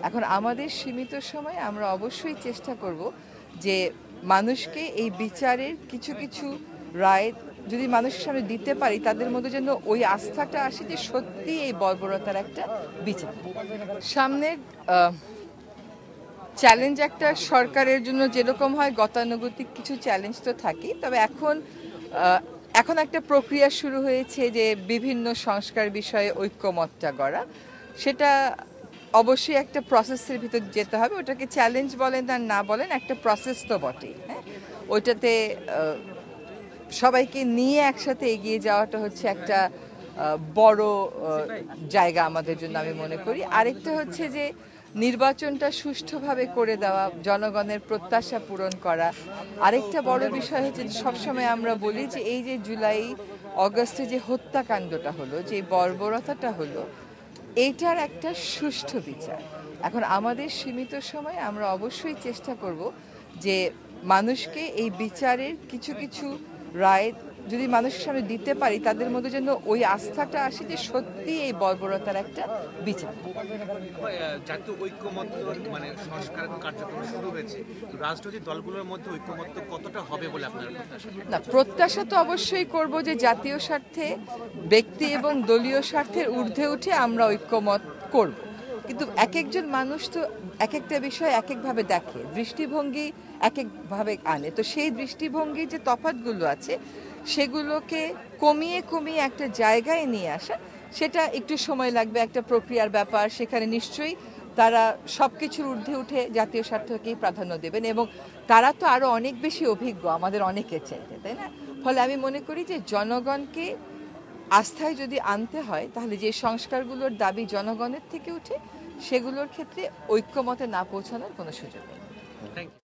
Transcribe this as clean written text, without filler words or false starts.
এখন আমাদের সীমিত সময়ে আমরা অবশ্যই চেষ্টা করব যে মানুষকে এই বিচারের কিছু কিছু রায় যদি মানুষের সামনে দিতে পারি, তাদের মধ্যে যেন ওই আস্থাটা আসে যে সত্যি এই বর্বরতার একটা বিচার। সামনের চ্যালেঞ্জ একটা সরকারের জন্য যেরকম হয়, গতানুগতিক কিছু চ্যালেঞ্জ তো থাকেই, তবে এখন একটা প্রক্রিয়া শুরু হয়েছে যে বিভিন্ন সংস্কার বিষয়ে ঐক্যমতটা গড়া। সেটা অবশ্যই একটা প্রসেসের ভিতর যেতে হবে। ওটাকে চ্যালেঞ্জ বলেন আর না বলেন, একটা প্রসেস তো বটেই। হ্যাঁ, ওইটাতে সবাইকে নিয়ে একসাথে এগিয়ে যাওয়াটা হচ্ছে একটা বড় জায়গা আমাদের জন্য আমি মনে করি। আরেকটা হচ্ছে যে নির্বাচনটা সুষ্ঠুভাবে করে দেওয়া, জনগণের প্রত্যাশা পূরণ করা। আরেকটা বড় বিষয় হচ্ছে সবসময় আমরা বলি যে এই যে জুলাই অগস্টে যে হত্যাকাণ্ডটা হলো, যে বর্বরতাটা হলো, এইটার একটা সুষ্ঠু বিচার। এখন আমাদের সীমিত সময়ে আমরা অবশ্যই চেষ্টা করব যে মানুষকে এই বিচারের কিছু কিছু রায় যদি মানুষের সামনে দিতে পারি, তাদের মধ্যে যেন ওই আস্থাটা আসে যে সত্যি এই বর্বরতার একটা বিচার। জাতীয় ঐক্যমত্য মানে সংস্কার কার্যক্রম শুরু হয়েছে, রাজনৈতিক দলগুলোর মধ্যে ঐক্যমত্য কতটা হবে বলে আপনার প্রত্যাশা? না, প্রত্যাশা তো অবশ্যই করব যে জাতীয় স্বার্থে, ব্যক্তি এবং দলীয় স্বার্থের ঊর্ধ্বে উঠে আমরা ঐক্যমত করব। কিন্তু এক একজন মানুষ তো এক একটা বিষয় এক একভাবে দেখে, দৃষ্টিভঙ্গি এক একভাবে আনে। তো সেই দৃষ্টিভঙ্গির যে তফাৎগুলো আছে সেগুলোকে কমিয়ে কমিয়ে একটা জায়গায় নিয়ে আসা, সেটা একটু সময় লাগবে, একটা প্রক্রিয়ার ব্যাপার। সেখানে নিশ্চয়ই তারা সব কিছুর ঊর্ধ্বে উঠে জাতীয় স্বার্থকেই প্রাধান্য দেবেন, এবং তারা তো আরও অনেক বেশি অভিজ্ঞ আমাদের অনেকের চাইতে, তাই না? ফলে আমি মনে করি যে জনগণকে আস্থায় যদি আনতে হয়, তাহলে যে সংস্কারগুলোর দাবি জনগণের থেকে উঠে সেগুলোর ক্ষেত্রে ঐক্যমতে না পৌঁছানোর কোনো সুযোগ নেই। Thank you.